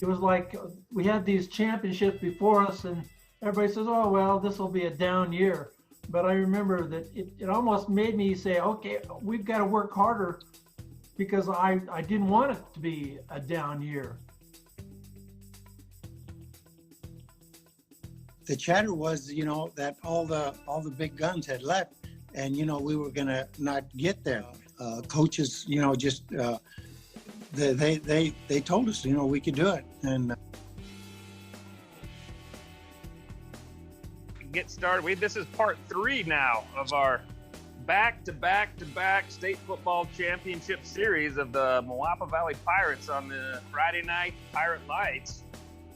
it was like we had these championships before us, and everybody says, "Oh well, this will be a down year." But I remember that it almost made me say, "Okay, we've got to work harder," because I didn't want it to be a down year. The chatter was, that all the big guns had left, and we were gonna not get there. Coaches, just they told us, we could do it, and get started. This is part 3 now of our back-to-back-to-back state football championship series of the Moapa Valley Pirates on the Friday night Pirate Lights.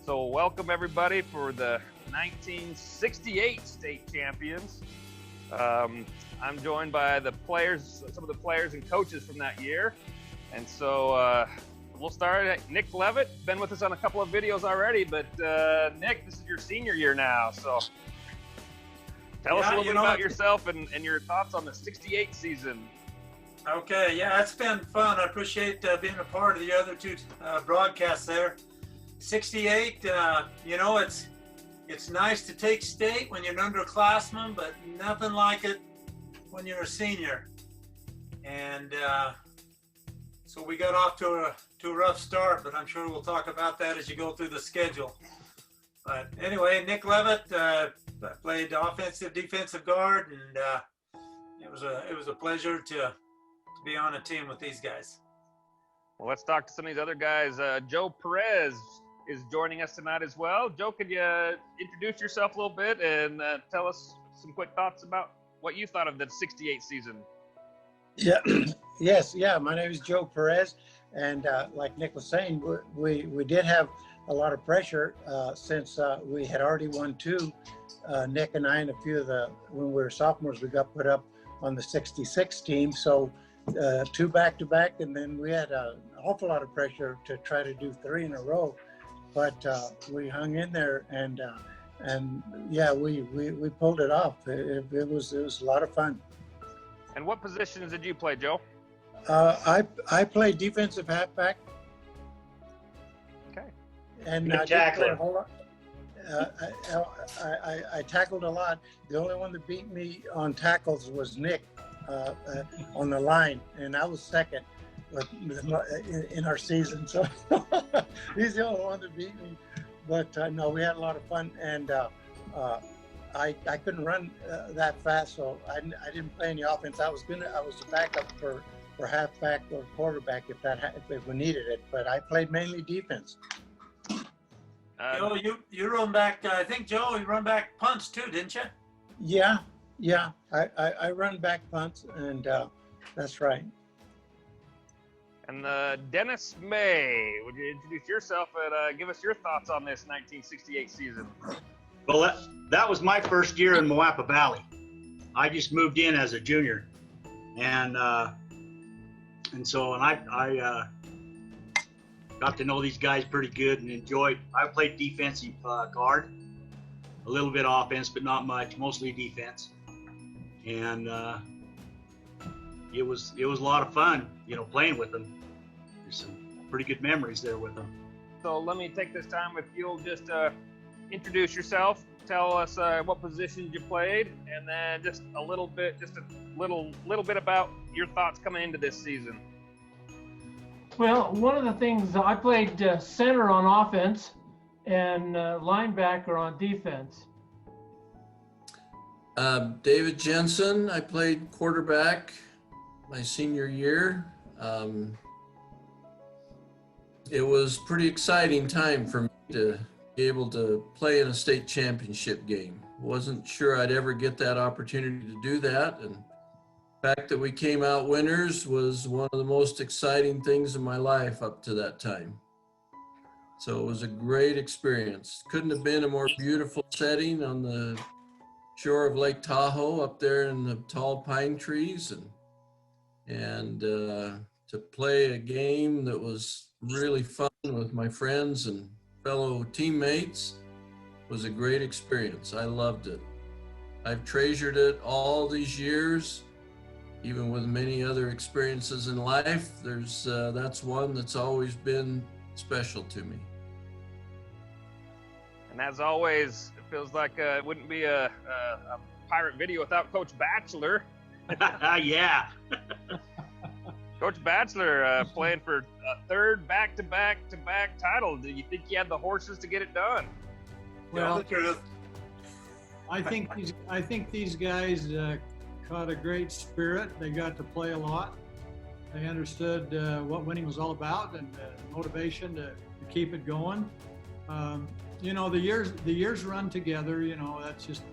So welcome everybody for the 1968 state champions. I'm joined by some of the players and coaches from that year. And so we'll start. Nick Leavitt, been with us on a couple of videos already, but Nick, this is your senior year now. So tell us a little bit about yourself and your thoughts on the 68 season. Okay, yeah, it's been fun. I appreciate being a part of the other two broadcasts there. 68, it's nice to take state when you're an underclassman, but nothing like it when you're a senior. And so we got off to a rough start, but I'm sure we'll talk about that as you go through the schedule. But anyway, Nick Leavitt, I played offensive, defensive guard, and it was a pleasure to be on a team with these guys. Well, let's talk to some of these other guys. Joe Perez is joining us tonight as well. Joe, could you introduce yourself a little bit and tell us some quick thoughts about what you thought of the 68 season? Yeah, yes, yeah. My name is Joe Perez, and like Nick was saying, we did have a lot of pressure since we had already won 2. Nick and I and a few of when we were sophomores, we got put up on the 66 team. So 2 back-to-back, and then we had an awful lot of pressure to try to do 3 in a row. But we hung in there, and yeah, we pulled it off. It was a lot of fun. And what positions did you play, Joe? I played defensive halfback. Okay. And tackler. I tackled a lot. The only one that beat me on tackles was Nick on the line, and I was second in our season. So he's the only one that beat me. But no, we had a lot of fun, and I couldn't run that fast, so I didn't play any offense. I was a backup for halfback or quarterback if we needed it. But I played mainly defense. Joe, you run back. I think Joe, you run back punts too, didn't you? Yeah. I run back punts, and that's right. And Dennis May, would you introduce yourself and give us your thoughts on this 1968 season? Well, that was my first year in Moapa Valley. I just moved in as a junior, and so I got to know these guys pretty good and enjoyed. I played defensive guard, a little bit offense, but not much, mostly defense. And it was a lot of fun, playing with them. There's some pretty good memories there with them. So let me take this time if you'll just introduce yourself, tell us what positions you played, and then just a little bit about your thoughts coming into this season. Well, one of the things, I played center on offense and linebacker on defense. David Jensen, I played quarterback my senior year. It was pretty exciting time for me to be able to play in a state championship game. Wasn't sure I'd ever get that opportunity to do that, and the fact that we came out winners was one of the most exciting things in my life up to that time. So it was a great experience. Couldn't have been a more beautiful setting on the shore of Lake Tahoe up there in the tall pine trees, and to play a game that was really fun with my friends and fellow teammates was a great experience. I loved it. I've treasured it all these years. Even with many other experiences in life, that's one that's always been special to me. And as always, it feels like it wouldn't be a Pirate video without Coach Batchelor. Yeah. Coach Batchelor playing for a third back-to-back title. Do you think he had the horses to get it done? Well, I think these guys caught a great spirit. They got to play a lot. They understood what winning was all about and motivation to keep it going. You know, the years run together. You know, that's just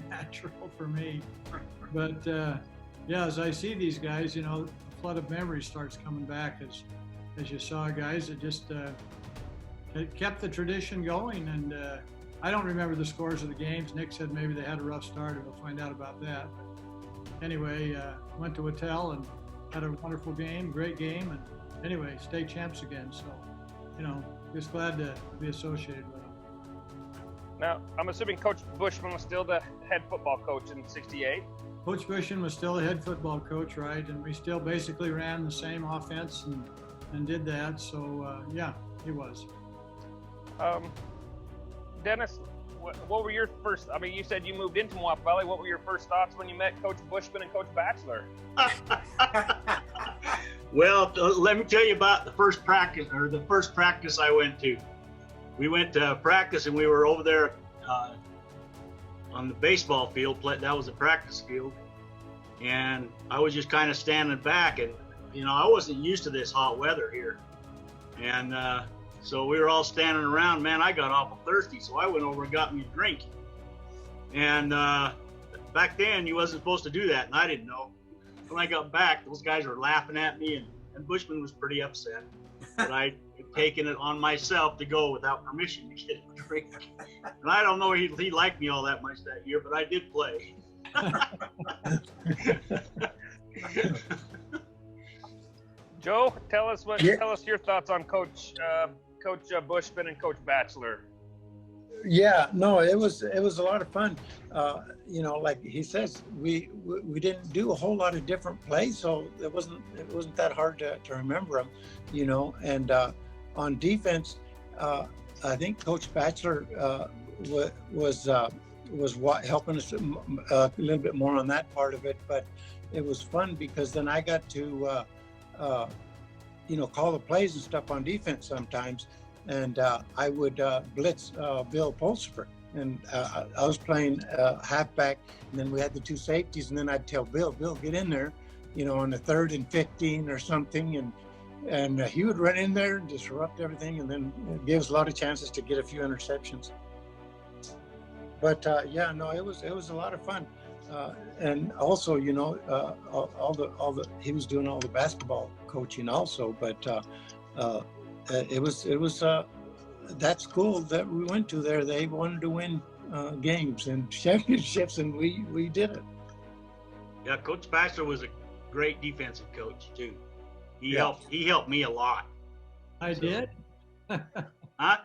natural for me. But yeah, as I see these guys, you know, a flood of memories starts coming back as you saw guys. It just it kept the tradition going. And I don't remember the scores of the games. Nick said maybe they had a rough start, and we'll find out about that. But anyway, went to Whittel and had a wonderful game, great game, and anyway, state champs again. So, you know, just glad to be associated with them. Now, I'm assuming Coach Bushman was still the head football coach in '68. Coach Bushman was still the head football coach, right? And we still basically ran the same offense and did that. So, yeah, he was. Dennis, what were your first, I mean, you said you moved into Moapa Valley. What were your first thoughts when you met Coach Bushman and Coach Batchelor? Well, let me tell you about the first practice I went to. We went to practice and we were over there on the baseball field. That was a practice field. And I was just kind of standing back, and, you know, I wasn't used to this hot weather here. And so we were all standing around. Man, I got awful thirsty, so I went over and got me a drink. And back then, you wasn't supposed to do that, and I didn't know. When I got back, those guys were laughing at me, and Bushman was pretty upset. But I had taken it on myself to go without permission to get a drink. And I don't know he liked me all that much that year, but I did play. Joe, tell us your thoughts on Coach Bushman and Coach Batchelor. Yeah, no, it was a lot of fun. You know, like he says, we didn't do a whole lot of different plays, so it wasn't that hard to remember them, you know. And on defense, I think Coach Batchelor was helping us a little bit more on that part of it. But it was fun because then I got to you know, call the plays and stuff on defense sometimes. And I would blitz Bill Pulsford, and I was playing halfback, and then we had the two safeties, and then I'd tell Bill, get in there, you know, on the 3rd and 15 or something, and he would run in there and disrupt everything, and then give us a lot of chances to get a few interceptions. But yeah, no, it was a lot of fun, and also, you know, he was doing all the basketball coaching also, but. It was that school that we went to there. They wanted to win games and championships, and we did it. Yeah, Coach Batchelor was a great defensive coach too. He helped me a lot. I did. Huh?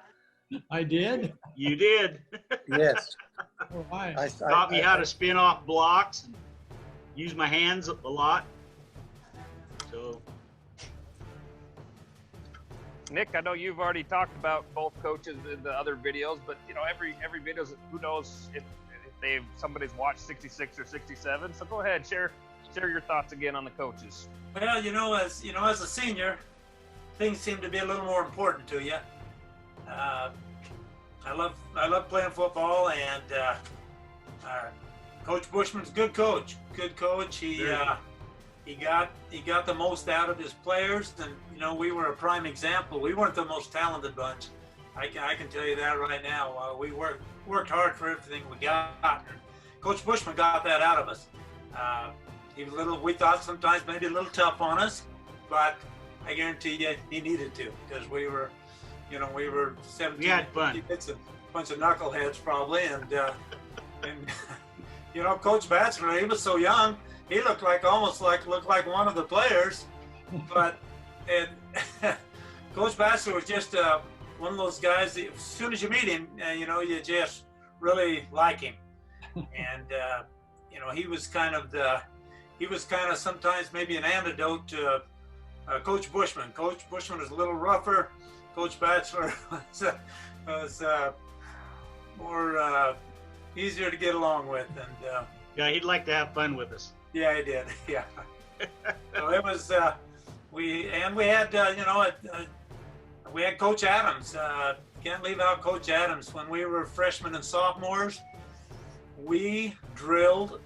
I did. You did. Yes. Oh, why? Taught me how to spin off blocks and use my hands a lot. So. Nick, I know you've already talked about both coaches in the other videos, but you know, every video, who knows if somebody's watched 66 or 67. So go ahead, share your thoughts again on the coaches. Well, as a senior, things seem to be a little more important to you. I love playing football, and Coach Bushman's a good coach. Good coach. He got the most out of his players, and you know, we were a prime example. We weren't the most talented bunch. I can tell you that right now. We worked hard for everything we got. Coach Bushman got that out of us. He was we thought sometimes maybe a little tough on us, but I guarantee you he needed to, because we were 17. We had fun. It's a bunch of knuckleheads probably, and you know, Coach Batchelor, he was so young. He looked like one of the players, but Coach Batchelor was just one of those guys that, as soon as you meet him, you know, you just really like him. And you know, he was kind of sometimes maybe an antidote to Coach Bushman. Coach Bushman was a little rougher. Coach Batchelor was more easier to get along with, and Yeah, he'd like to have fun with us. yeah, he did. Yeah. So it was we had we had Coach Adams. Can't leave out Coach Adams. When we were freshmen and sophomores, we drilled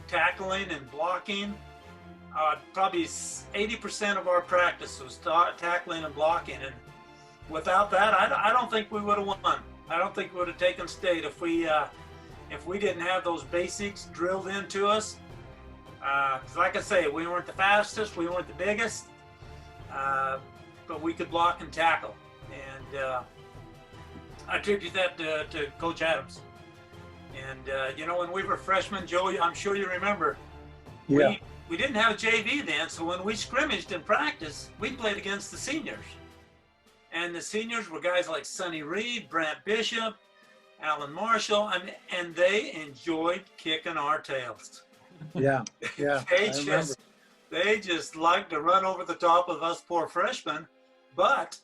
tackling and blocking. Probably 80% of our practice was tackling and blocking, and without that, I don't think we would have won. I don't think we would have taken state if we didn't have those basics drilled into us. 'Cause like I say, we weren't the fastest, we weren't the biggest, but we could block and tackle. And I attribute that to Coach Adams. And when we were freshmen, Joe, I'm sure you remember, Yeah. we didn't have a JV then, so when we scrimmaged in practice, we played against the seniors. And the seniors were guys like Sonny Reed, Brant Bishop, Alan Marshall, and they enjoyed kicking our tails. Yeah. Yeah. They just liked to run over the top of us poor freshmen, but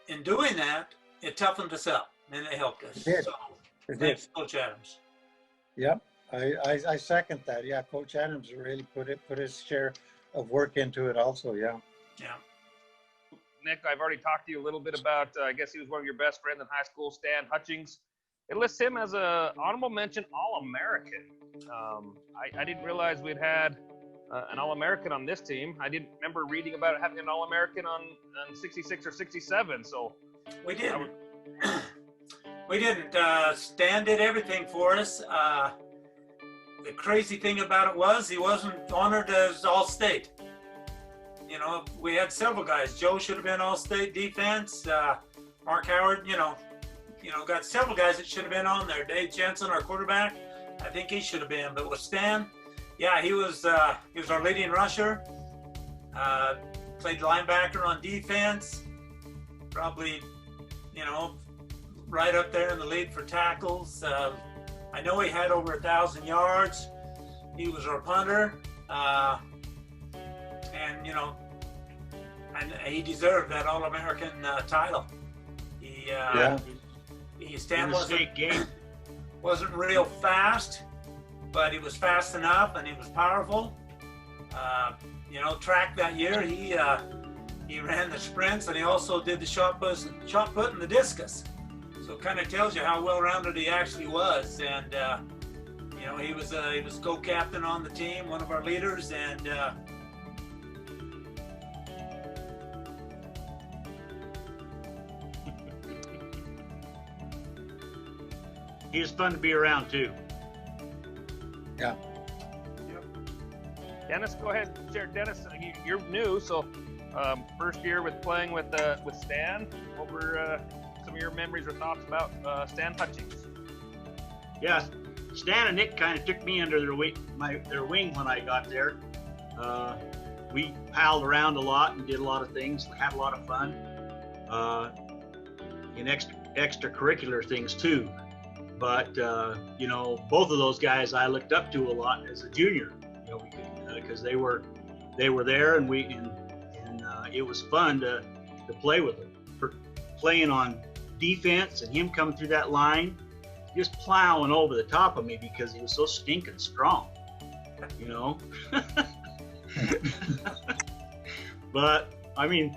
in doing that, it toughened us up and it helped us. It did. So, It did. thanks, Coach Adams. Yep. I second that. Yeah. Coach Adams really put his share of work into it also. Yeah. Yeah. Nick, I've already talked to you a little bit about, I guess he was one of your best friends in high school, Stan Hutchings. It lists him as a honorable mention All-American. I didn't realize we'd had an All-American on this team. I didn't remember reading about it having an All-American on 66 or 67. So We didn't. We didn't. Stan did everything for us. The crazy thing about it was he wasn't honored as All-State. We had several guys. Joe should have been All-State defense. Mark Howard, got several guys that should have been on there. Dave Jensen, our quarterback, I think he should have been. But with Stan, yeah, he was our leading rusher. Played linebacker on defense. Probably, right up there in the lead for tackles. I know he had over 1,000 yards. He was our punter. And he deserved that All-American title. Stan wasn't real fast, but he was fast enough and he was powerful. Track that year, he ran the sprints and he also did the shot put and the discus. So it kind of tells you how well-rounded he actually was. And he was co-captain on the team, one of our leaders, and He was fun to be around too. Yeah. Dennis, go ahead. Share. Dennis, you're new, so first year with playing with Stan. What were some of your memories or thoughts about Stan Hutchings? Yeah, Stan and Nick kind of took me under their wing when I got there. We palled around a lot and did a lot of things, had a lot of fun, in extracurricular things too. But both of those guys I looked up to a lot as a junior, because they were there, and it was fun to play with them. For playing on defense and him coming through that line, just plowing over the top of me because he was so stinking strong, But I mean,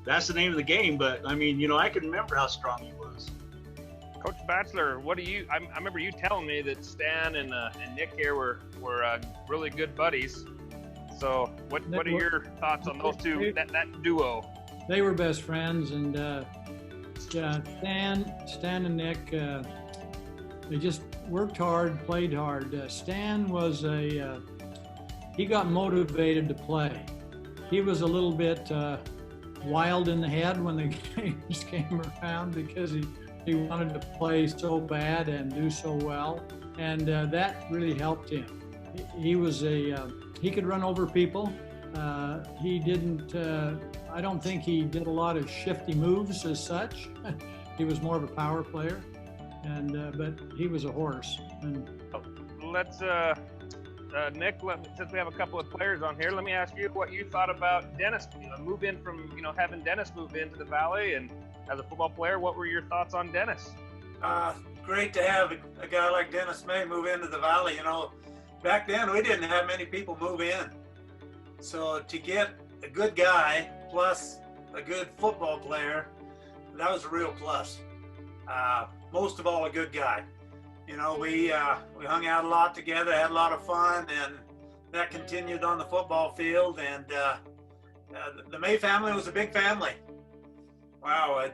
that's the name of the game. But I mean, I can remember how strong he was. Coach Batchelor, I remember you telling me that Stan and Nick here were really good buddies. So what are your thoughts on those two, that duo? They were best friends, and Stan and Nick, they just worked hard, played hard. Stan was he got motivated to play. He was a little bit wild in the head when the games came around because he wanted to play so bad and do so well, and that really helped him. He could run over people. He didn't. I don't think he did a lot of shifty moves as such. He was more of a power player, but he was a horse. And let's Nick, since we have a couple of players on here, let me ask you what you thought about Dennis. Move in from having Dennis move into the Valley, and as a football player, what were your thoughts on Dennis? great to have a guy like Dennis May move into the Valley. You know, back then we didn't have many people move in. So to get a good guy plus a good football player, that was a real plus. Most of all, a good guy. You know, we hung out a lot together, had a lot of fun, and that continued on the football field. And the May family was a big family. Wow,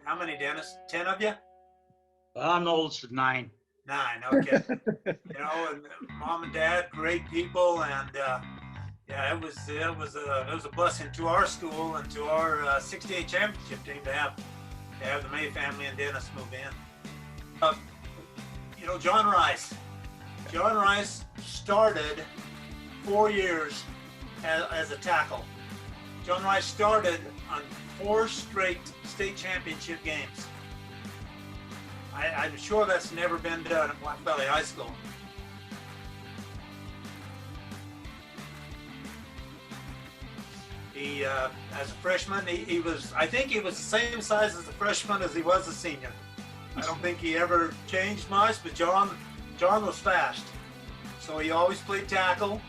how many, Dennis? 10 of you? I'm the oldest of 9. 9, okay. You know, and mom and dad, great people, and yeah, it was a blessing to our school and to our 68 championship team to have the May family and Dennis move in. You know, John Rice started 4 years as a tackle. John Rice started on 4 straight state championship games. I'm sure that's never been done at Black Valley High School. He, as a freshman, I think he was the same size as a freshman as he was a senior. I don't think he ever changed much, but John was fast. So he always played tackle,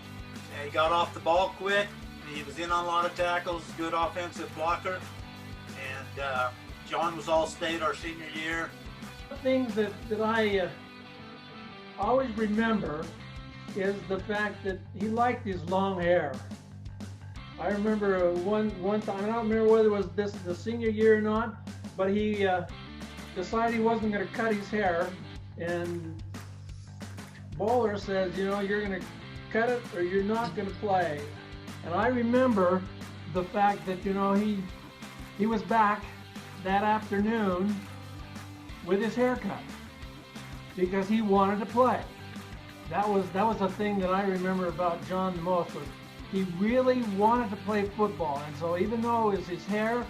and he got off the ball quick. He was in on a lot of tackles, good offensive blocker. And John was all-state our senior year. Things that I always remember is the fact that he liked his long hair. I remember one time, I don't remember whether it was the senior year or not, but he decided he wasn't going to cut his hair, and Bowler says, you know, you're going to cut it or you're not going to play. And I remember the fact that, you know, he was back that afternoon with his haircut because he wanted to play. That was the thing that I remember about John the most, was he really wanted to play football. And so even though it was his hair,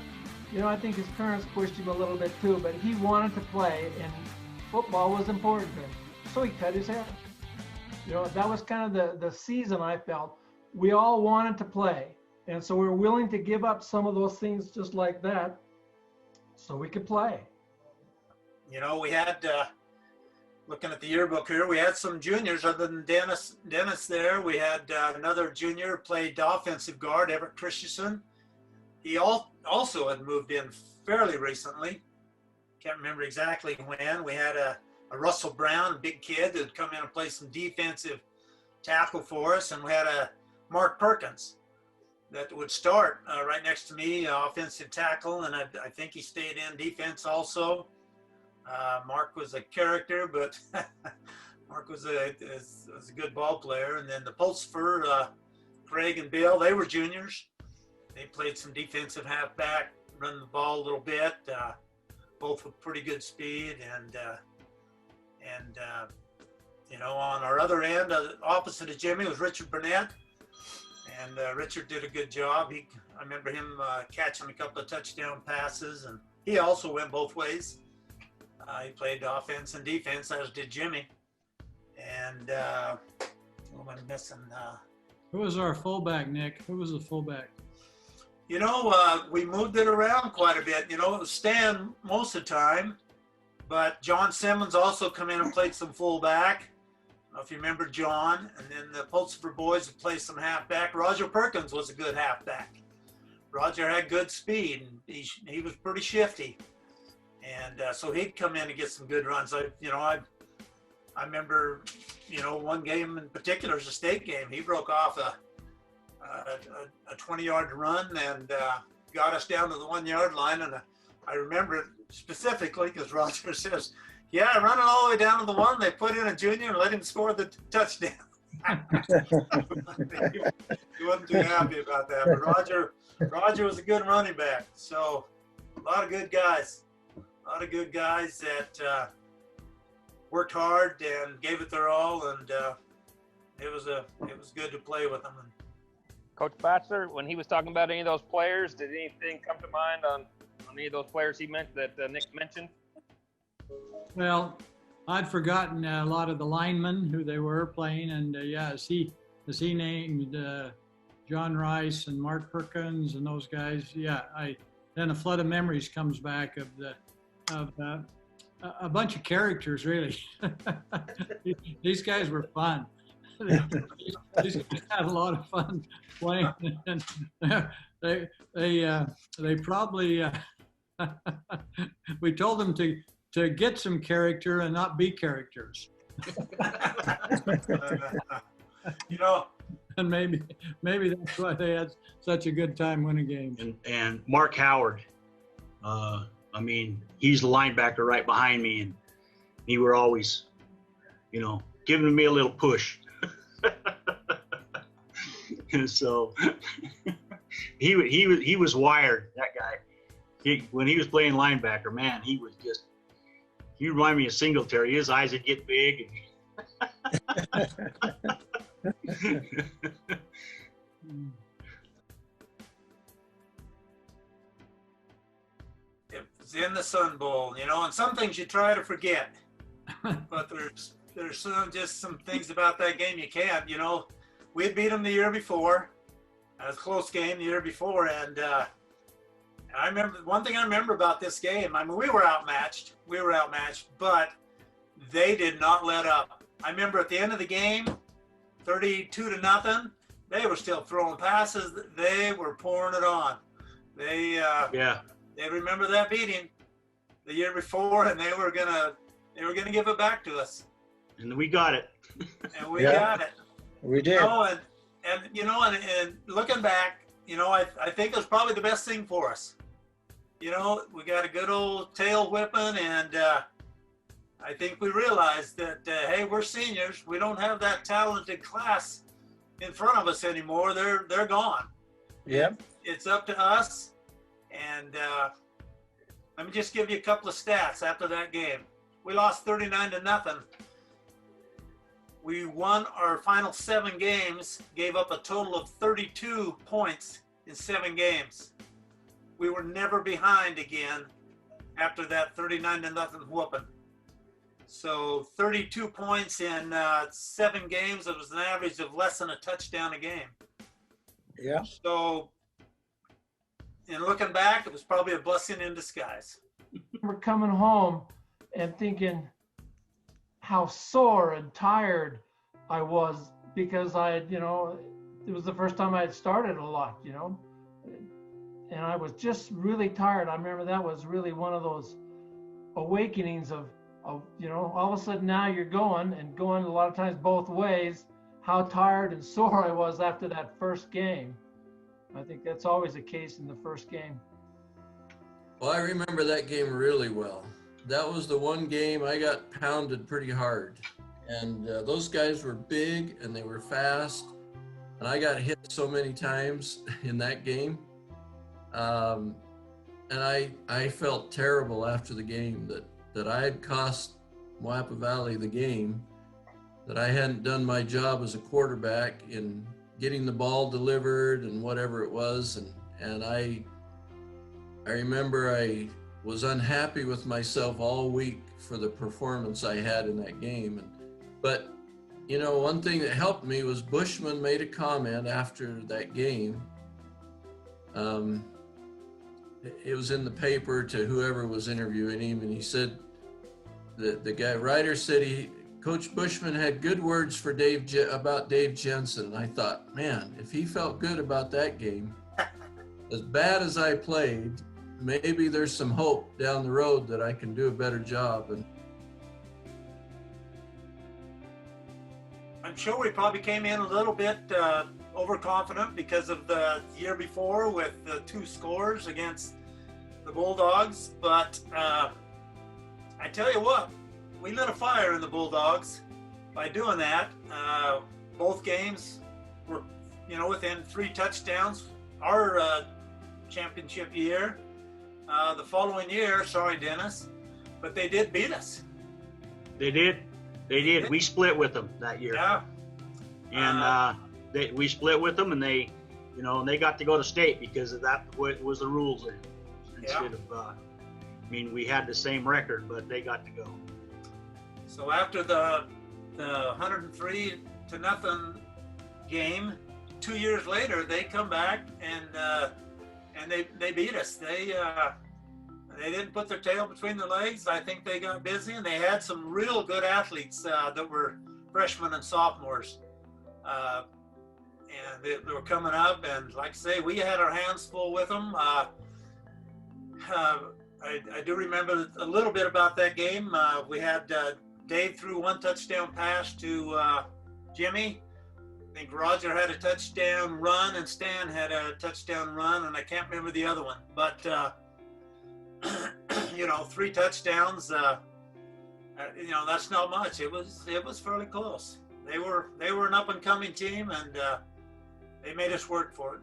you know, I think his parents pushed him a little bit too, but he wanted to play, and football was important to him. So he cut his hair. You know, that was kind of the season I felt. We all wanted to play. And so we were willing to give up some of those things just like that so we could play. You know, we had, looking at the yearbook here, we had some juniors other than Dennis there. We had another junior played offensive guard, Everett Christensen. He also had moved in fairly recently. Can't remember exactly when. We had a Russell Brown, big kid, who'd come in and play some defensive tackle for us. And we had a Mark Perkins that would start right next to me, offensive tackle. And I think he stayed in defense also. Mark was a character, but Mark was a good ball player. And then the Pulsifer, Craig and Bill, they were juniors. They played some defensive halfback, run the ball a little bit, both with pretty good speed. And you know, on our other end, opposite of Jimmy, was Richard Burnett. And Richard did a good job. I remember him catching a couple of touchdown passes, and he also went both ways. He played offense and defense, as did Jimmy. And who am I missing? Who was our fullback, Nick? Who was the fullback? You know, we moved it around quite a bit. You know, it was Stan most of the time, but John Simmons also come in and played some fullback. I don't know if you remember John. And then the Pulsifer boys would play some halfback. Roger Perkins was a good halfback. Roger had good speed, and he was pretty shifty. And so he'd come in and get some good runs. I remember, you know, one game in particular is a state game. He broke off a 20-yard run and got us down to the 1-yard line. And I remember it specifically because Roger says, yeah, running all the way down to the 1, they put in a junior and let him score the touchdown. He wasn't too happy about that. But Roger was a good running back. So a lot of good guys. A lot of good guys that worked hard and gave it their all, and it was good to play with them. Coach Batchelor, when he was talking about any of those players, did anything come to mind on any of those players he meant that Nick mentioned? Well, I'd forgotten a lot of the linemen who they were playing, and yeah, as he named John Rice and Mark Perkins and those guys, yeah, then a flood of memories comes back of a bunch of characters, really. These guys were fun. These guys had a lot of fun playing, and they probably we told them to get some character and not be characters. You know, And maybe that's why they had such a good time winning games. And Mark Howard, I mean, he's the linebacker right behind me, and he were always, you know, giving me a little push. And so he was wired, that guy. When he was playing linebacker, man, he reminded me of Singletary. His eyes would get big. It's in the Sun Bowl, you know, and some things you try to forget, but there's just some things about that game you can't. You know, we had beat them the year before. It was a close game the year before, and I remember one thing I remember about this game. I mean, we were outmatched, but they did not let up. I remember at the end of the game, 32-0. They were still throwing passes. They were pouring it on. They remember that beating the year before, and they were gonna give it back to us. And we got it. And we got it. We did. You know, and you know, and looking back, you know, I think it was probably the best thing for us. You know, we got a good old tail whipping, and I think we realized that, hey, we're seniors. We don't have that talented class in front of us anymore. They're gone. Yep. It's up to us. And let me just give you a couple of stats after that game. We lost 39-0. We won our final 7 games, gave up a total of 32 points in 7 games. We were never behind again after that 39-0 whooping. So 32 points in 7 games. It was an average of less than a touchdown a game. Yeah. So, in looking back, it was probably a blessing in disguise. We're coming home and thinking how sore and tired I was because I had, you know, it was the first time I had started a lot, you know, and I was just really tired. I remember that was really one of those awakenings of, you know, all of a sudden now you're going a lot of times both ways, how tired and sore I was after that first game. I think that's always the case in the first game. Well, I remember that game really well. That was the one game I got pounded pretty hard. And those guys were big and they were fast. And I got hit so many times in that game. And I felt terrible after the game that I had cost Moapa Valley the game, that I hadn't done my job as a quarterback in getting the ball delivered and whatever it was. And I remember I was unhappy with myself all week for the performance I had in that game. But, you know, one thing that helped me was Bushman made a comment after that game. It was in the paper to whoever was interviewing him, and he said, the writer said Coach Bushman had good words for about Dave Jensen. And I thought, man, if he felt good about that game, as bad as I played, maybe there's some hope down the road that I can do a better job. And I'm sure we probably came in a little bit overconfident because of the year before with the 2 scores against the Bulldogs. But I tell you what, we lit a fire in the Bulldogs by doing that. Both games were, you know, within 3 touchdowns. Our championship year, the following year, sorry, Dennis, but they did beat us. They did. We split with them that year. Yeah. And we split with them, and they, you know, and they got to go to state because of that. What was the rules then? Instead of, I mean, we had the same record, but they got to go. So after the 103-0 game, 2 years later, they come back and they beat us. They They didn't put their tail between their legs. I think they got busy, and they had some real good athletes that were freshmen and sophomores. And they were coming up, and like I say, we had our hands full with them. I do remember a little bit about that game. We had Dave threw one touchdown pass to Jimmy. I think Roger had a touchdown run, and Stan had a touchdown run, and I can't remember the other one. But 3 touchdowns. That's not much. It was fairly close. They were an up and coming team, and they made us work for it.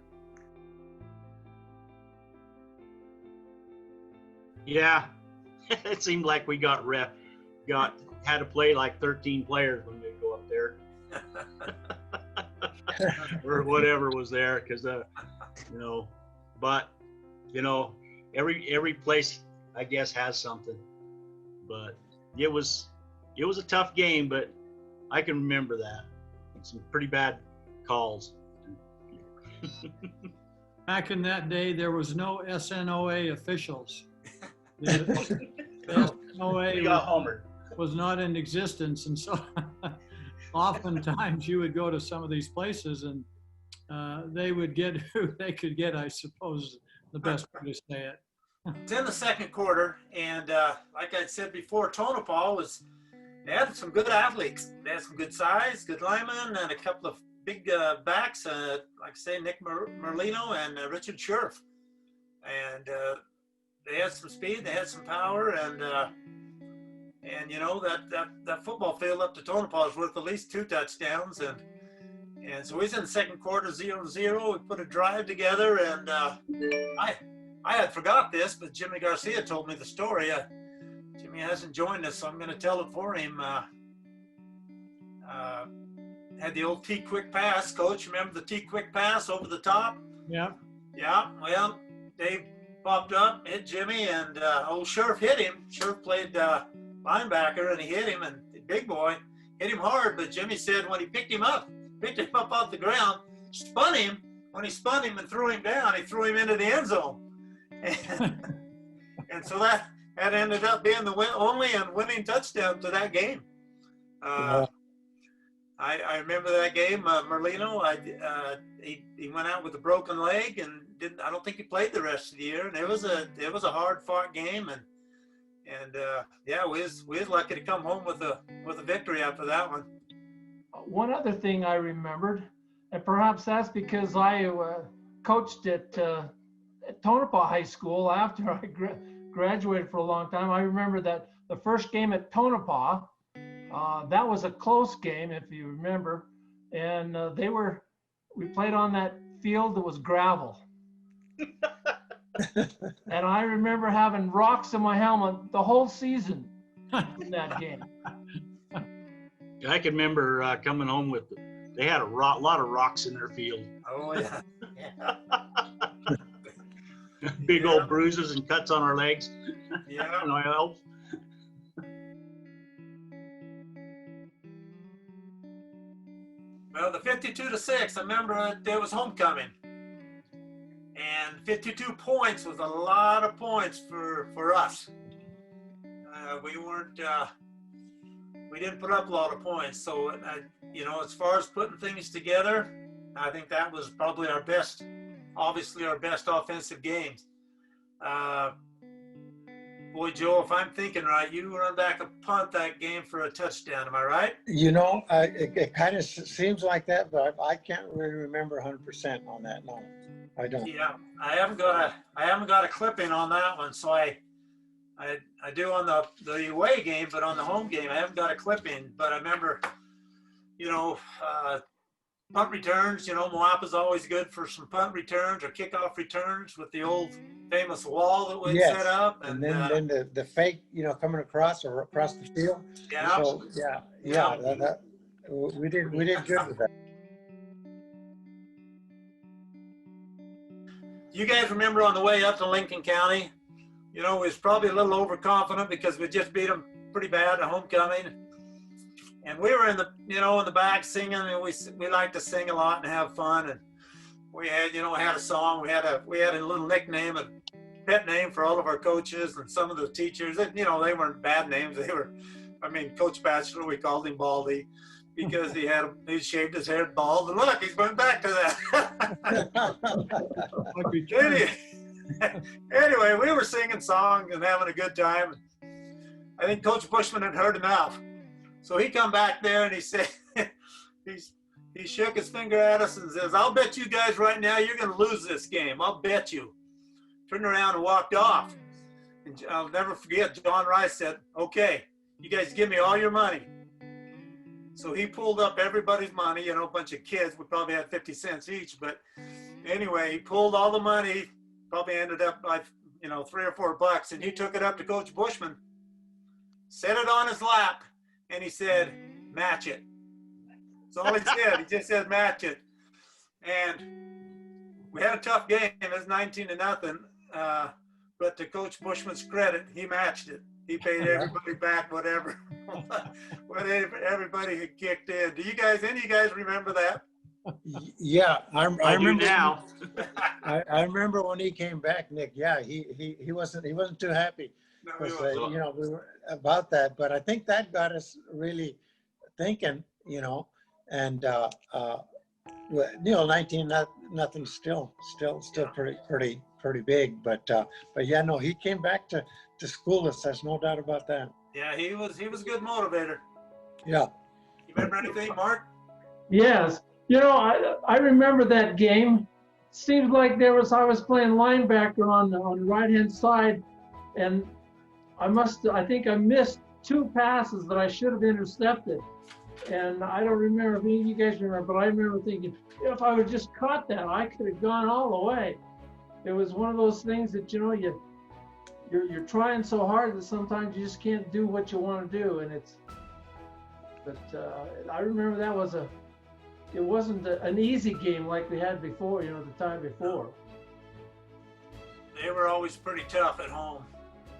Yeah, it seemed like we had to play like 13 players when we go up there, or whatever was there, because but every place I guess has something. But it was a tough game, but I can remember that. Some pretty bad calls. Back in that day, there was no SNOA officials. The We got homered. was not in existence, and so oftentimes you would go to some of these places, and they would get who they could get, I suppose, the best way to say it. It's in the second quarter, and like I said before, Tonopah they had some good athletes. They had some good size, good linemen, and a couple of big backs, like I say, Nick Merlino and Richard Scherf. And they had some speed, they had some power, and that football field up to Tonopah is worth at least 2 touchdowns. And so he's in the second quarter, 0-0. We put a drive together, and I had forgot this, but Jimmy Garcia told me the story. Jimmy hasn't joined us, so I'm going to tell it for him. Had the old T-quick pass. Coach, remember the T-quick pass over the top? Yeah. Yeah, well, Dave popped up, hit Jimmy, and old Scherf hit him. Scherf played linebacker, and he hit him, and the big boy hit him hard, but Jimmy said when he picked him up off the ground, spun him. When he spun him and threw him down, he threw him into the end zone. And so that ended up being the only and winning touchdown to that game. I remember that game. Merlino, he went out with a broken leg and I don't think he played the rest of the year. And it was a hard fought game, and we was lucky to come home with a victory after that one. One other thing I remembered, and perhaps that's because I coached at Tonopah High School after I graduated for a long time. I remember that the first game at Tonopah, that was a close game, if you remember, and we played on that field that was gravel. And I remember having rocks in my helmet the whole season in that game. I can remember coming home they had a lot of rocks in their field. Oh, yeah. Big old bruises and cuts on our legs. Yeah. And our elves. Well, the 52-6, I remember it was homecoming. And 52 points was a lot of points for us. We didn't put up a lot of points. So, as far as putting things together, I think that was probably our best offensive games. Boy, Joe, if I'm thinking right, you run back a punt that game for a touchdown. Am I right? It kind of seems like that, but I can't really remember 100% on that. No, I don't. Yeah, I haven't got a clipping on that one, so I do on the away game, but on the home game, I haven't got a clipping. But I remember, punt returns. Moapa's always good for some punt returns or kickoff returns with the old famous wall that we set up. And then the fake, coming across the field. Yeah. So, that we did good with that. You guys remember on the way up to Lincoln County, we was probably a little overconfident because we just beat them pretty bad at homecoming. And we were in the back singing, and we like to sing a lot and have fun. And we had, had a song. We had a little nickname of pet name for all of our coaches and some of the teachers. You know, they weren't bad names. They were, I mean, Coach Batchelor, we called him Baldy because he shaved his hair bald. And look, he's going back to that. Anyway, we were singing songs and having a good time. I think Coach Bushman had heard enough. So he come back there and he said, he shook his finger at us and says, I'll bet you guys right now you're going to lose this game. I'll bet you. Turned around and walked off. And I'll never forget, John Rice said, okay, you guys give me all your money. So he pulled up everybody's money, you know, a bunch of kids. We probably had 50 cents each. But anyway, he pulled all the money, probably ended up by, you know, $3 or $4. And he took it up to Coach Bushman, set it on his lap, and he said, match it. That's all he said. He just said, match it. And we had a tough game. It was 19-0. But to Coach Bushman's credit, he matched it. He paid everybody back whatever everybody had kicked in. Do you guys, any of you guys remember that? Yeah, I remember now. I remember when he came back, Nick. Yeah, he wasn't too happy. No, Because, you know, we were about that, but I think that got us really thinking, you know, and you know, 19-0 still pretty big, but yeah, no, he came back to school us. There's no doubt about that. Yeah, he was a good motivator. Yeah. You remember anything, Mark? Yes. You know, I remember that game. Seems like I was playing linebacker on the right-hand side, and I think I missed 2 passes that I should have intercepted. And I don't remember if any of you guys remember, but I remember thinking, if I would just caught that, I could have gone all the way. It was one of those things that, you know, you're trying so hard that sometimes you just can't do what you want to do. And I remember it wasn't an easy game like we had before, you know, the time before. They were always pretty tough at home.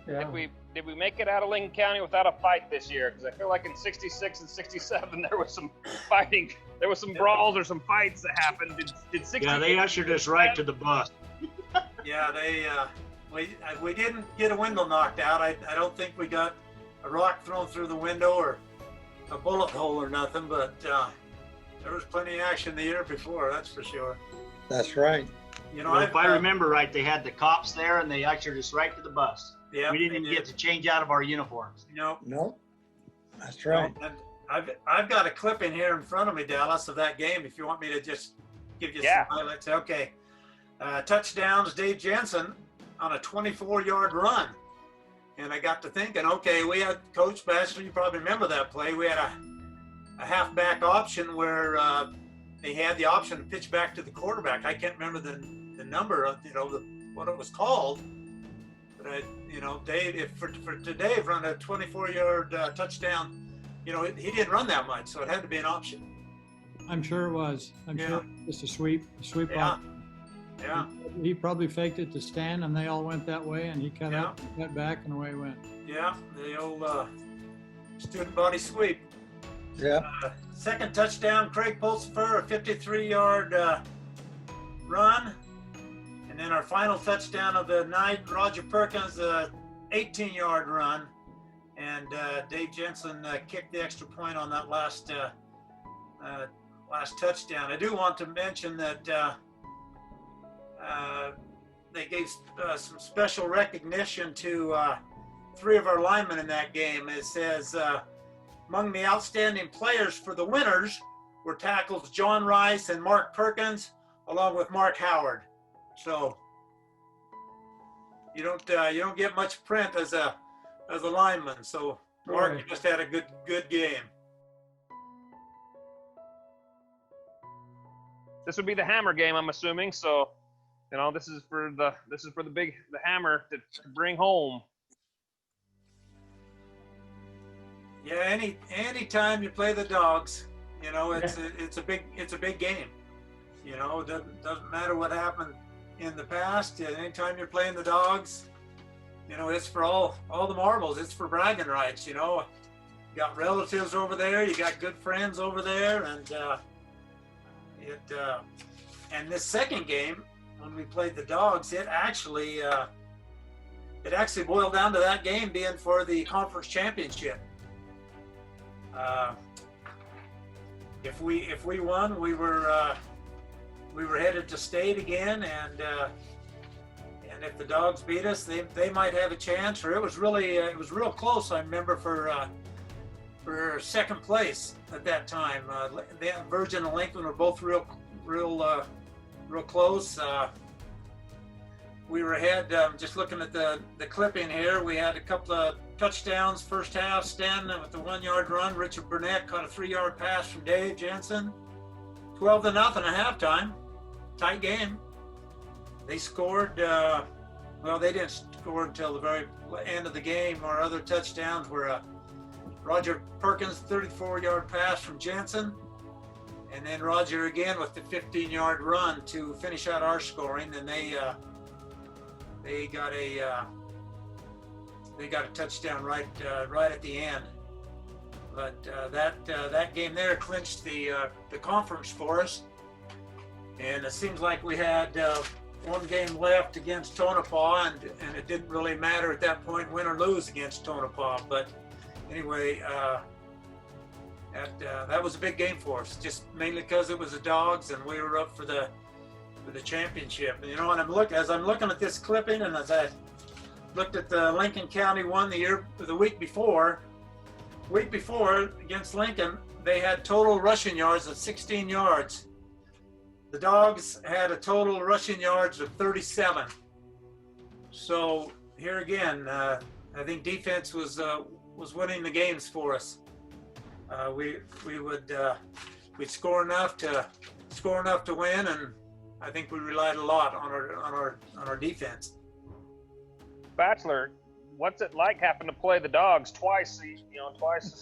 Yeah. Did we make it out of Lincoln County without a fight this year? Because I feel like in '66 and '67 there was some fighting, there was some brawls or some fights that happened. Did 68? Yeah, they ushered us right to the bus. Yeah, we didn't get a window knocked out. I don't think we got a rock thrown through the window or a bullet hole or nothing, but there was plenty of action the year before, that's for sure. That's right. You know, Well, if I remember right, they had the cops there and they ushered us right to the bus. Yeah, we didn't even get to change out of our uniforms. No, that's right. And I've got a clip in here in front of me, Dallas, of that game. If you want me to just give you some highlights. Okay. Touchdowns, Dave Jensen on a 24-yard run. And I got to thinking, okay, we had Coach Batchelor, you probably remember that play. We had a halfback option where they had the option to pitch back to the quarterback. I can't remember the number of, you know, what it was called. But you know, Dave, for today, run a 24-yard touchdown, you know, he didn't run that much, so it had to be an option. I'm sure it was. I'm sure just a sweep off. Yeah. He probably faked it to Stan, and they all went that way, and he cut out, cut back, and away he went. Yeah, the old student body sweep. Yeah. Second touchdown, Craig Pulsifer, a 53-yard run. And then our final touchdown of the night, Roger Perkins, a 18-yard run. And Dave Jensen kicked the extra point on that last touchdown. I do want to mention that they gave some special recognition to 3 of our linemen in that game. It says, among the outstanding players for the winners were tackles John Rice and Mark Perkins, along with Mark Howard. So you don't get much print as a lineman. So Mark, you just had a good game. This would be the hammer game, I'm assuming. So, you know, this is for the hammer to bring home. Yeah, any time you play the Dogs, you know, it's a big game. You know, it doesn't matter what happened in the past. Anytime you're playing the Dogs, you know, it's for all the marbles. It's for bragging rights. You know, you got relatives over there, you got good friends over there, and and this second game when we played the Dogs, it actually it actually boiled down to that game being for the conference championship. If we won, we were headed to state again, and if the Dogs beat us, they might have a chance. Or it was real close. I remember for second place at that time. Virgin and Lincoln were both real close. We were ahead. Just looking at the clipping here, we had a couple of touchdowns first half. Stan with the 1-yard run. Richard Burnett caught a 3-yard pass from Dave Jensen. 12-0 at halftime. Tight game. They scored. They didn't score until the very end of the game. Our other touchdowns were Roger Perkins' 34-yard pass from Jensen, and then Roger again with the 15-yard run to finish out our scoring. And they got a touchdown right at the end. But that game there clinched the conference for us. And it seems like we had one game left against Tonopah, and it didn't really matter at that point, win or lose against Tonopah. But anyway, that was a big game for us, just mainly because it was the Dogs and we were up for the championship. And, and as I'm looking at this clipping, and as I looked at the Lincoln County won the week before against Lincoln, they had total rushing yards of 16 yards. The Dogs had a total rushing yards of 37. So here again, I think defense was winning the games for us. We'd score enough to win, and I think we relied a lot on our defense. Batchelor, what's it like having to play the Dogs twice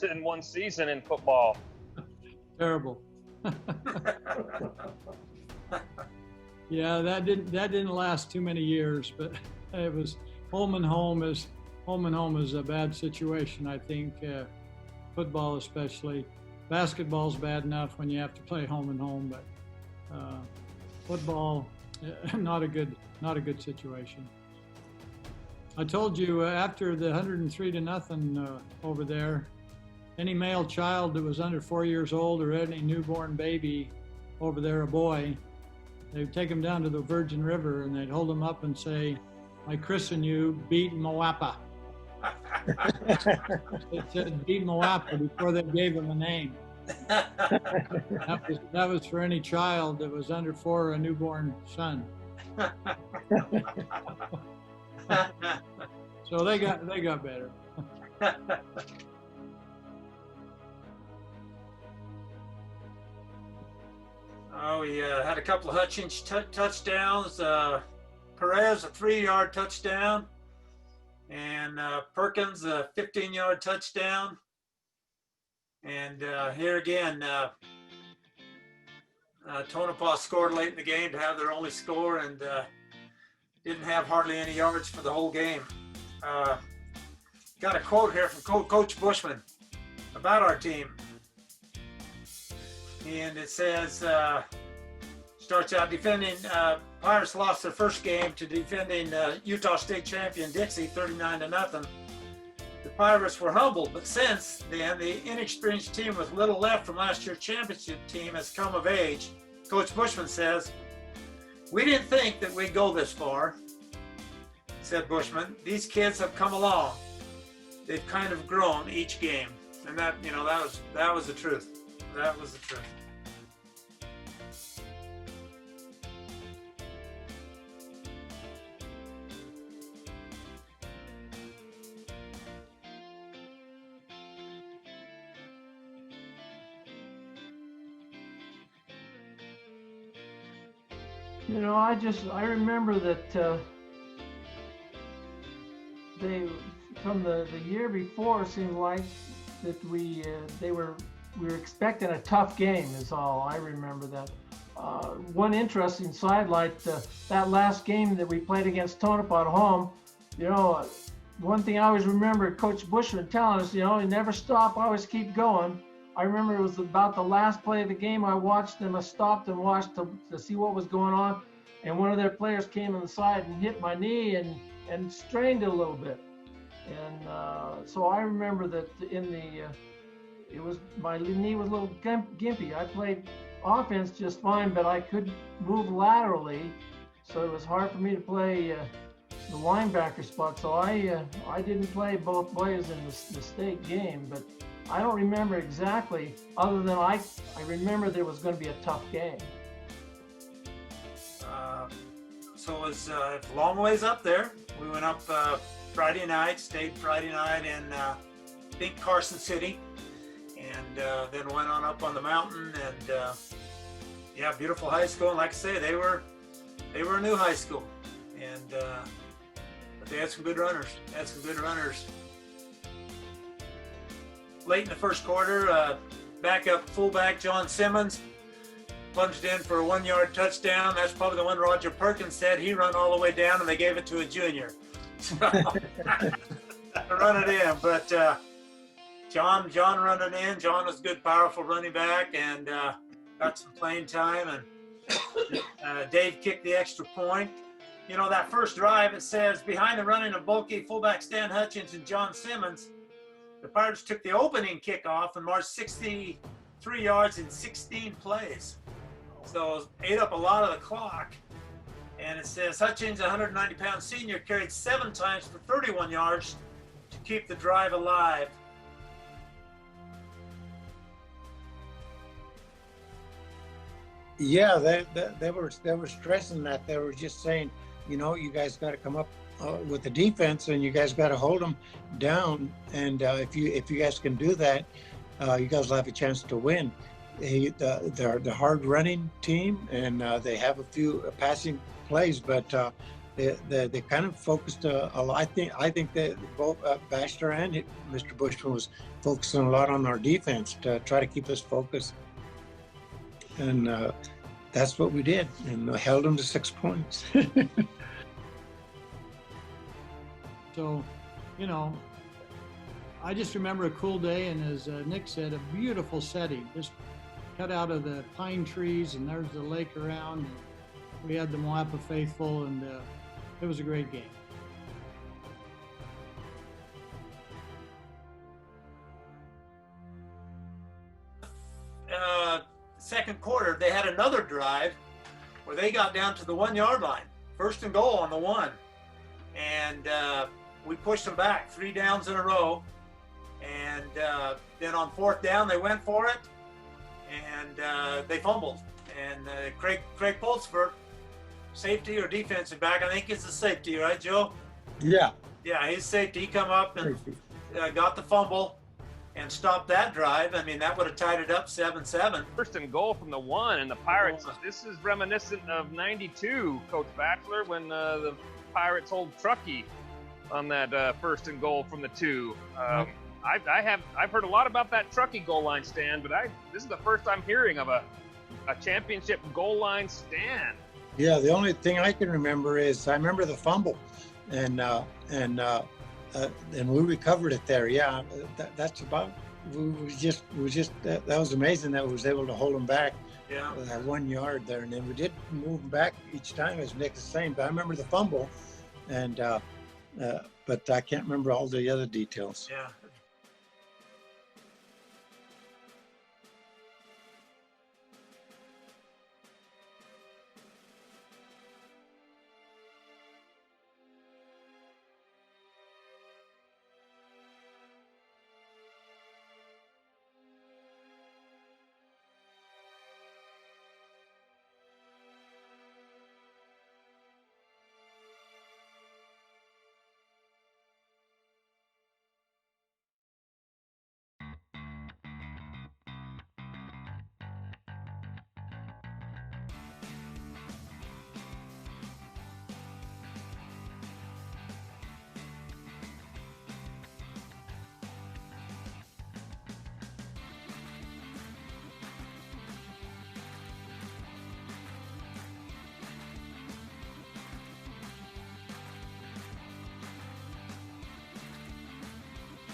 in one season in football? Terrible. Yeah, that didn't last too many years, but it was home and home is a bad situation. I think football especially. Basketball's bad enough when you have to play home and home, but football not a good situation. I told you after the 103-0 over there, any male child that was under 4 years old or any newborn baby over there, a boy, they'd take him down to the Virgin River and they'd hold him up and say, "I christen you, beat Moapa." It said beat Moapa before they gave him a name. That was for any child that was under 4 or a newborn son. So they got better. Oh, we had a couple of Hutchins touchdowns. Perez, a 3-yard touchdown. And Perkins, a 15-yard touchdown. And here again, Tonopah scored late in the game to have their only score, and didn't have hardly any yards for the whole game. Got a quote here from Coach Bushman about our team. And it says, starts out defending, Pirates lost their first game to defending Utah State champion Dixie 39-0. The Pirates were humbled, but since then, the inexperienced team with little left from last year's championship team has come of age. Coach Bushman says, "We didn't think that we'd go this far," said Bushman. "These kids have come along. They've kind of grown each game." And that was the truth. That was the truth. I remember that from the year before, it seemed like that we were expecting a tough game is all. I remember that. One interesting sidelight, that last game that we played against Tonopah at home, one thing I always remember Coach Bushman telling us, you never stop, always keep going. I remember it was about the last play of the game. I watched them. I stopped and watched to see what was going on. And one of their players came on the side and hit my knee, and and strained it a little bit. And so I remember that my knee was a little gimpy. I played offense just fine, but I couldn't move laterally, so it was hard for me to play the linebacker spot. So I didn't play both ways in the state game, but I don't remember exactly, other than I remember there was going to be a tough game. So it was a long ways up there. We went up Friday night, stayed Friday night in I think Carson City, and then went on up on the mountain. And yeah, beautiful high school. And like I say, they were a new high school, and but they had some good runners. Late in the first quarter, backup fullback John Simmons plunged in for a 1-yard touchdown. That's probably the one Roger Perkins said. He run all the way down, and they gave it to a junior. So, run it in. But John run it in. John was a good, powerful running back, and got some playing time. And Dave kicked the extra point. You know, that first drive, it says, behind the running of bulky fullback Stan Hutchins and John Simmons, the Pirates took the opening kickoff and marched 63 yards in 16 plays. So it ate up a lot of the clock. And it says Hutchins, 190-pound senior, carried 7 times for 31 yards to keep the drive alive. Yeah, they were stressing that. They were just saying, you know, you guys got to come up with the defense, and you guys got to hold them down. And if you guys can do that, you guys will have a chance to win. They're the hard running team, and they have a few passing plays, but they kind of focused a lot. I think that both Batchelor and Mr. Bushman was focusing a lot on our defense to try to keep us focused. And that's what we did, and held them to 6 points. So, you know, I just remember a cool day, and as Nick said, a beautiful setting, just cut out of the pine trees, and there's the lake around. And we had the Moapa faithful, and it was a great game. Second quarter, they had another drive where they got down to the 1-yard line, 1st and goal on the 1. And we pushed them back 3 downs in a row. And then on 4th down, they went for it, and they fumbled. And Craig Pulsford, safety or defensive back, I think it's a safety, right, Joe? Yeah. Yeah, his safety, he come up and got the fumble and stopped that drive. I mean, that would have tied it up 7-7. 1st and goal from the 1, and the Pirates, this is reminiscent of 92, Coach Batchelor, when the Pirates hold Truckee on that 1st and goal from the 2. I've heard a lot about that Truckee goal line stand, but this is the first I'm hearing of a championship goal line stand. Yeah, the only thing I can remember is I remember the fumble, and we recovered it there. Yeah, that's about. That was amazing that we was able to hold them back. Yeah. That 1 yard there, and then we did move them back each time, as Nick is saying. But I remember the fumble, and but I can't remember all the other details. Yeah.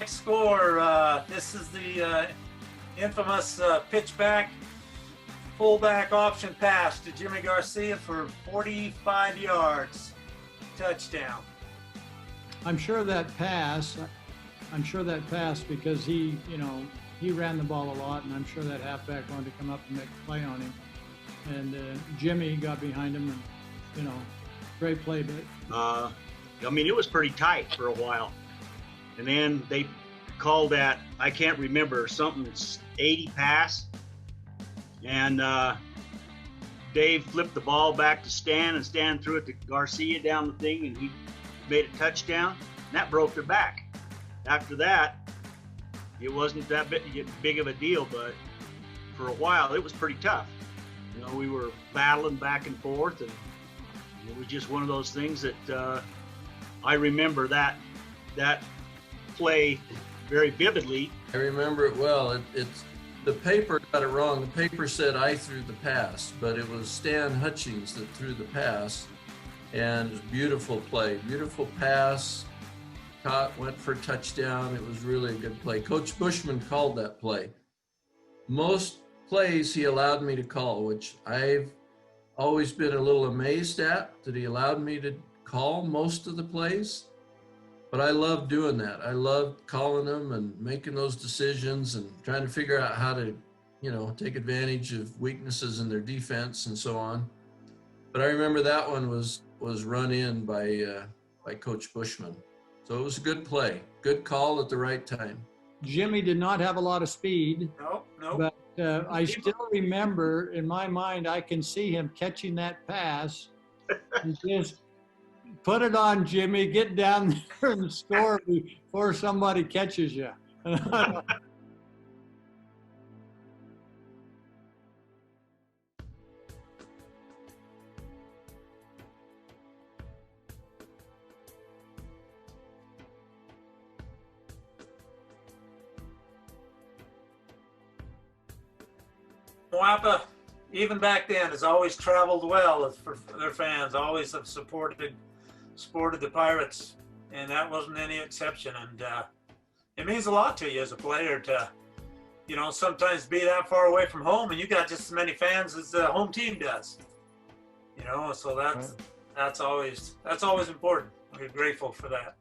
Next score, this is the infamous pitchback fullback option pass to Jimmy Garcia for 45 yards, touchdown. I'm sure that pass because he, he ran the ball a lot, and I'm sure that halfback wanted to come up and make a play on him. And Jimmy got behind him, and, great play. But I mean, it was pretty tight for a while. And then they called that, I can't remember, something 80 pass. And Dave flipped the ball back to Stan, and Stan threw it to Garcia down the thing, and he made a touchdown. And that broke their back. After that, it wasn't that big of a deal, but for a while, it was pretty tough. We were battling back and forth, and it was just one of those things that I remember that play very vividly. I remember it well. It's the paper got it wrong. The paper said I threw the pass, but it was Stan Hutchings that threw the pass, and it was beautiful play, beautiful pass. Caught, went for a touchdown. It was really a good play. Coach Bushman called that play. Most plays he allowed me to call, which I've always been a little amazed at, that he allowed me to call most of the plays. But I love doing that. I love calling them and making those decisions and trying to figure out how to, take advantage of weaknesses in their defense and so on. But I remember that one was run in by Coach Bushman. So it was a good play, good call at the right time. Jimmy did not have a lot of speed. No. But I still remember, in my mind, I can see him catching that pass and just put it on, Jimmy, get down there and score before somebody catches you. Moapa, even back then, has always traveled well for their fans. Always have supported the Pirates, and that wasn't any exception. And it means a lot to you as a player to, sometimes be that far away from home, and you got just as many fans as the home team does. So that's always important. We're grateful for that.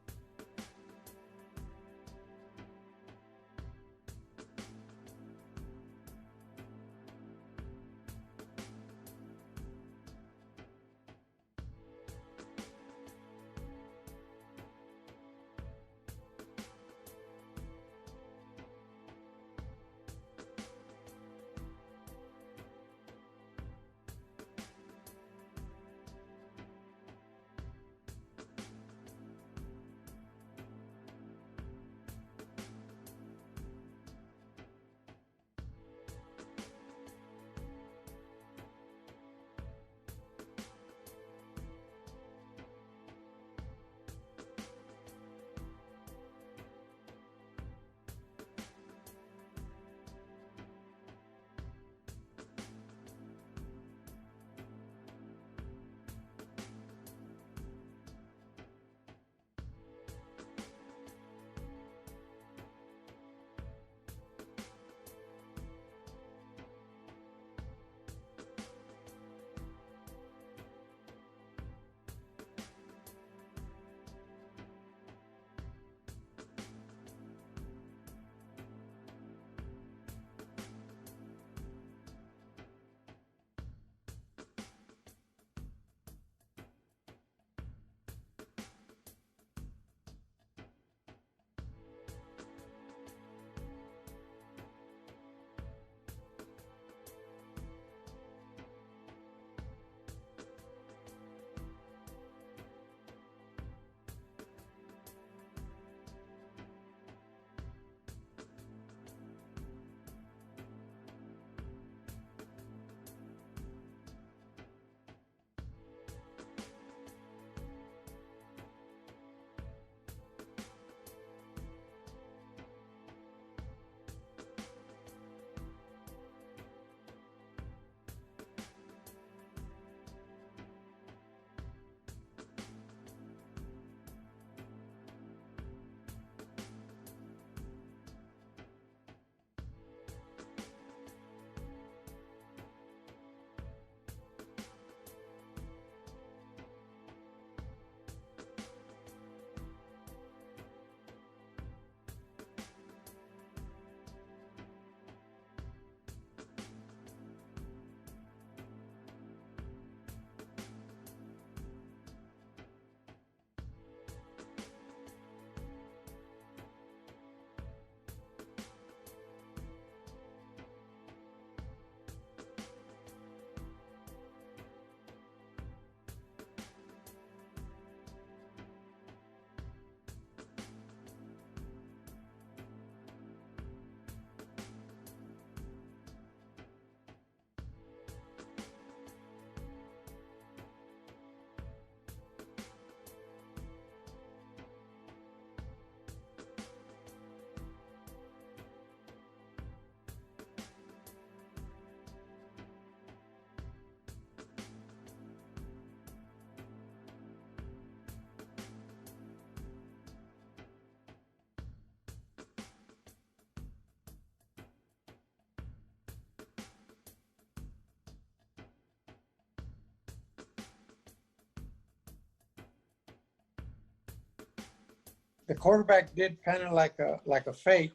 the quarterback did kind of like a fake,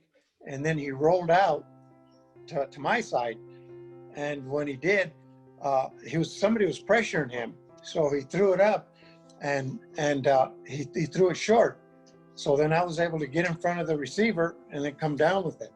and then he rolled out to my side. And when he did, somebody was pressuring him, so he threw it up, and he threw it short. So then I was able to get in front of the receiver and then come down with it.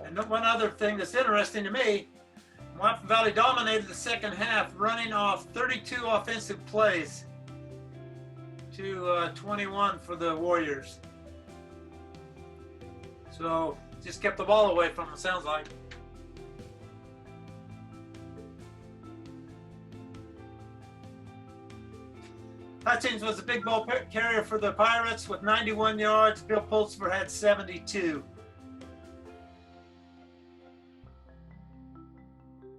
And one other thing that's interesting to me, Moapa Valley dominated the second half, running off 32 offensive plays to 21 for the Warriors. So just kept the ball away from them, sounds like. Hutchins was a big ball carrier for the Pirates with 91 yards. Bill Pulsifer had 72.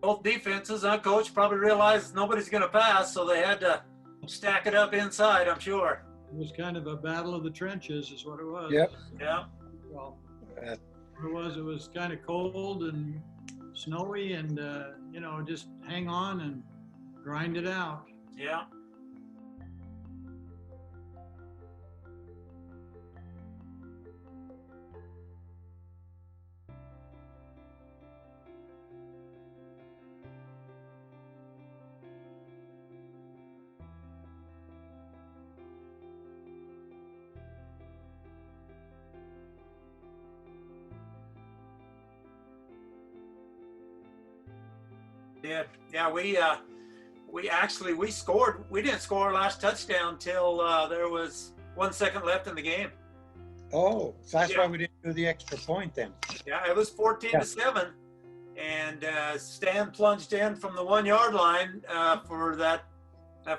Both defenses, coach probably realized nobody's going to pass, so they had to stack it up inside, I'm sure. It was kind of a battle of the trenches is what it was. Yep. Yeah. Well, it was kind of cold and snowy and, just hang on and grind it out. Yeah. Yeah, we scored. We didn't score our last touchdown till there was 1 second left in the game. Oh, so that's why we didn't do the extra point then. Yeah, it was 14-7, and Stan plunged in from the 1 yard line for that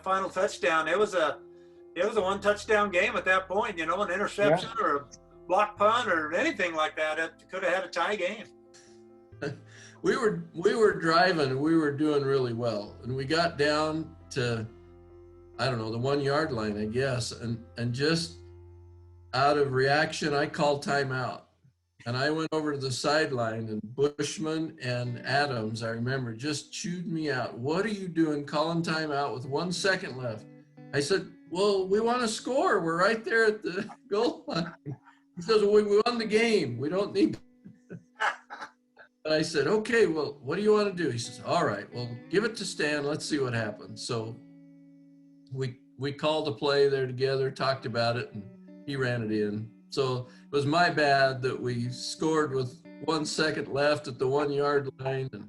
final touchdown. It was a one touchdown game at that point. An interception or a block punt or anything like that, it could have had a tie game. We were driving and we were doing really well, and we got down to, I don't know, the 1 yard line, I guess, and just out of reaction, I called timeout, and I went over to the sideline, and Bushman and Adams, I remember, just chewed me out. What are you doing calling timeout with 1 second left? I said, well, we want to score. We're right there at the goal line. He says, well, we won the game. We don't need. And I said, okay, well, what do you want to do? He says, all right, well, give it to Stan. Let's see what happens. So we called a play there together, talked about it, and he ran it in. So it was my bad that we scored with 1 second left at the 1 yard line. And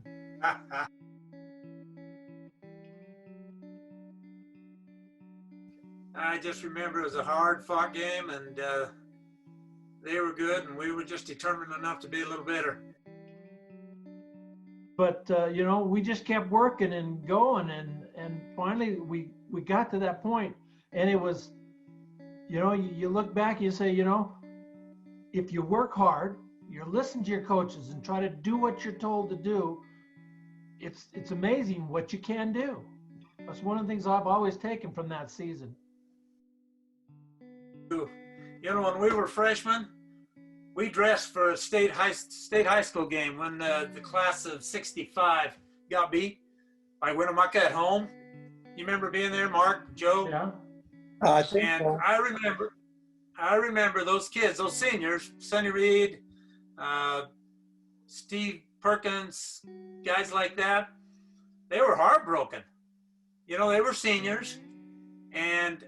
I just remember it was a hard fought game, and they were good, and we were just determined enough to be a little better. But, we just kept working and going, and finally we got to that point, and it was, you look back, you say, if you work hard, you listen to your coaches and try to do what you're told to do, it's amazing what you can do. That's one of the things I've always taken from that season. You know, when we were freshmen, we dressed for a state high school game when the class of '65 got beat by Winnemucca at home. You remember being there, Mark, Joe? Yeah. I think And so. I remember those kids, those seniors, Sonny Reed, Steve Perkins, guys like that. They were heartbroken. You know, they were seniors, and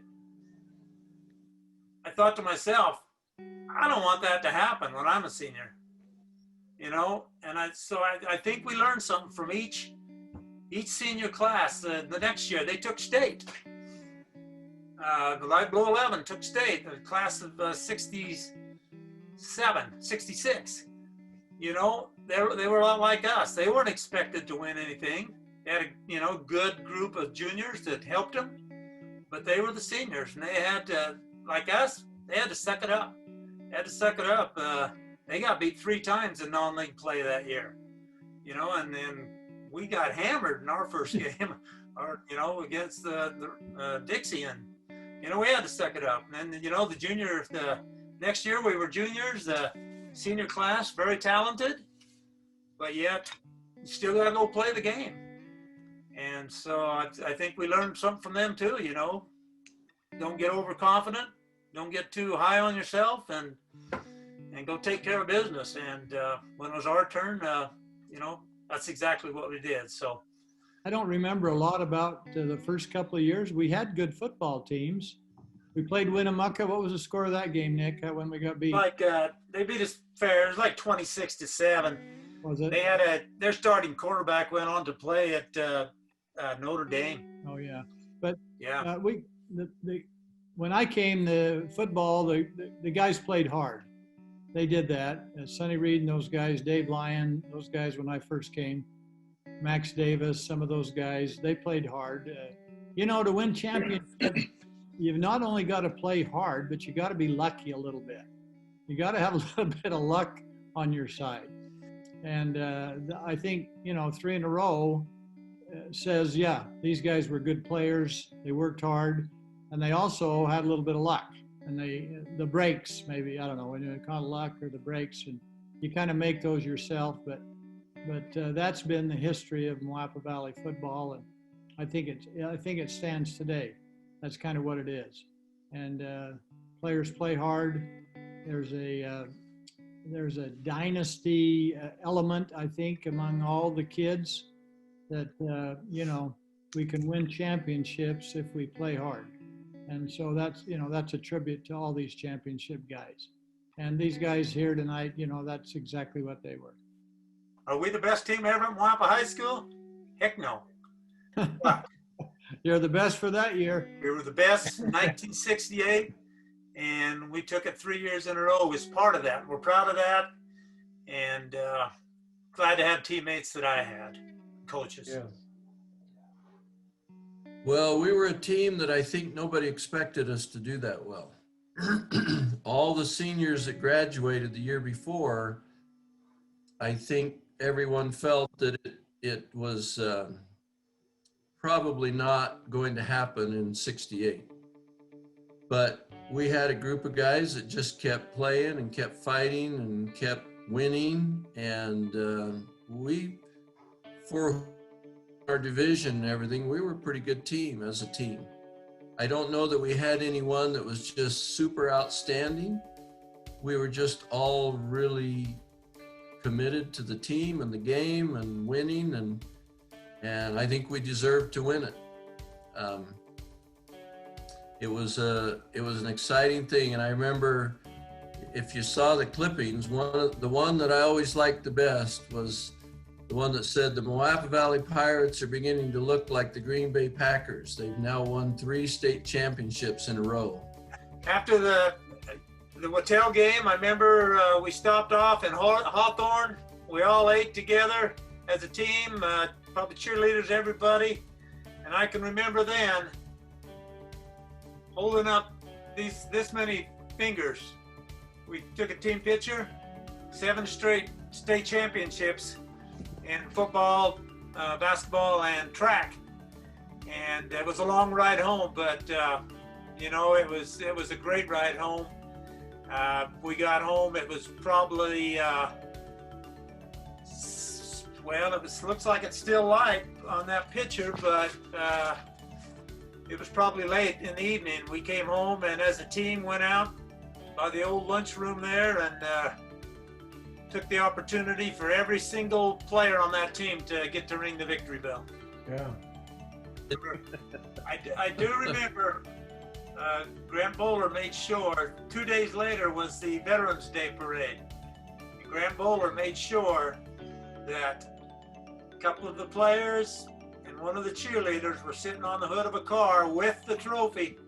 I thought to myself, I don't want that to happen when I'm a senior. You know, and I think we learned something from each senior class. The next year they took state. The Light Blue 11 took state, the class of 66. You know, they were a lot like us. They weren't expected to win anything. They had a good group of juniors that helped them, but they were the seniors, and they had to, like us, they had to suck it up. They got beat 3 times in non-league play that year, you know, and then we got hammered in our first game, against the Dixie, and we had to suck it up. And then the next year we were juniors, the senior class, very talented, but yet you still got to go play the game. And so I think we learned something from them too. Don't get overconfident, don't get too high on yourself, and go take care of business. And when it was our turn, that's exactly what we did. So I don't remember a lot about the first couple of years. We had good football teams. We played Winnemucca. What was the score of that game, Nick, when we got beat? They beat us fair. It was like 26-7. Was it? They had their starting quarterback went on to play at Notre Dame. Oh yeah, but yeah, when I came, the football, the guys played hard. They did that. Sonny Reed and those guys, Dave Lyon, those guys when I first came, Max Davis, some of those guys, they played hard. To win championships, you've not only got to play hard, but you got to be lucky a little bit. You got to have a little bit of luck on your side. And I think, 3 in a row says, yeah, these guys were good players. They worked hard, and they also had a little bit of luck. And the breaks, maybe, I don't know, when you call it luck or the breaks, and you kind of make those yourself. But that's been the history of Moapa Valley football, and I think it stands today. That's kind of what it is. And players play hard. There's a dynasty element, I think, among all the kids that we can win championships if we play hard. And so that's a tribute to all these championship guys. And these guys here tonight, that's exactly what they were. Are we the best team ever at Moapa High School? Heck no. But you're the best for that year. We were the best in 1968, and we took it 3 years in a row as part of that. We're proud of that, and glad to have teammates that I had, coaches. Yeah. Well, we were a team that I think nobody expected us to do that well. All the seniors that graduated the year before, I think everyone felt that it was probably not going to happen in '68. But we had a group of guys that just kept playing and kept fighting and kept winning. And for our division and everything, we were a pretty good team as a team. I don't know that we had anyone that was just super outstanding. We were just all really committed to the team and the game and winning, and I think we deserved to win it. It was an exciting thing, and I remember, if you saw the clippings, the one that I always liked the best was the one that said the Moapa Valley Pirates are beginning to look like the Green Bay Packers. They've now won 3 state championships in a row. After the Whittel game, I remember we stopped off in Hawthorne. We all ate together as a team, probably cheerleaders, everybody. And I can remember then holding up this many fingers. We took a team picture, 7 straight state championships in football, basketball, and track. and it was a long ride home, but you know, it was a great ride home. We got home, it was probably well, looks like it's still light on that picture, but it was probably late in the evening. We came home and as a team went out by the old lunchroom there and took the opportunity for every single player on that team to get to ring the victory bell. Yeah. I do remember Grant Bowler made sure 2 days later was the Veterans Day parade. And Grant Bowler made sure that a couple of the players and one of the cheerleaders were sitting on the hood of a car with the trophy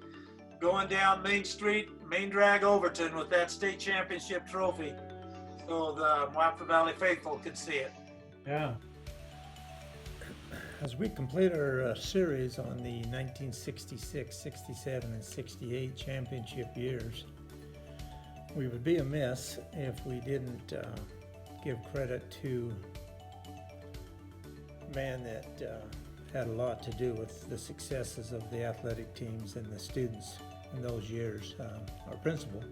going down Main Street, Main Drag Overton with that state championship trophy, so the Moapa Valley faithful could see it. Yeah. As we complete our series on the 1966, 67, and 68 championship years, we would be amiss if we didn't give credit to a man that had a lot to do with the successes of the athletic teams and the students in those years. Our principal,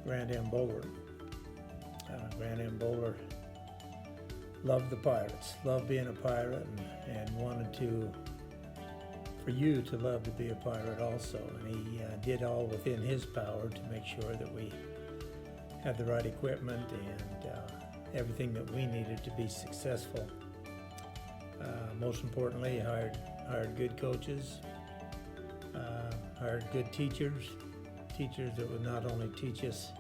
Grant M. Bowler. Grant M. Bowler loved the Pirates, loved being a Pirate, and wanted for you to love to be a Pirate also. And he did all within his power to make sure that we had the right equipment and everything that we needed to be successful. Most importantly, he hired good coaches, hired good teachers that would not only teach us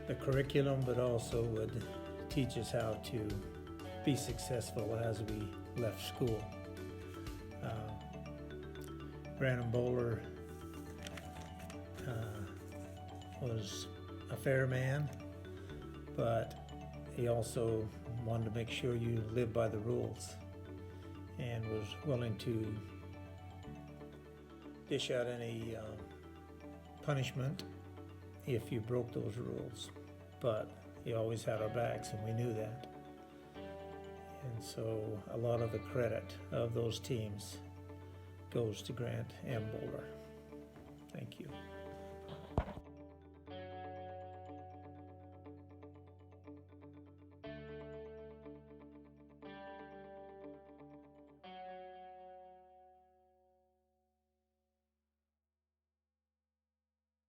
the curriculum, but also would teach us how to be successful as we left school. Brandon Bowler was a fair man, but he also wanted to make sure you lived by the rules and was willing to dish out any punishment if you broke those rules. But he always had our backs, and we knew that. And so a lot of the credit of those teams goes to Grant M. Bowler. Thank you.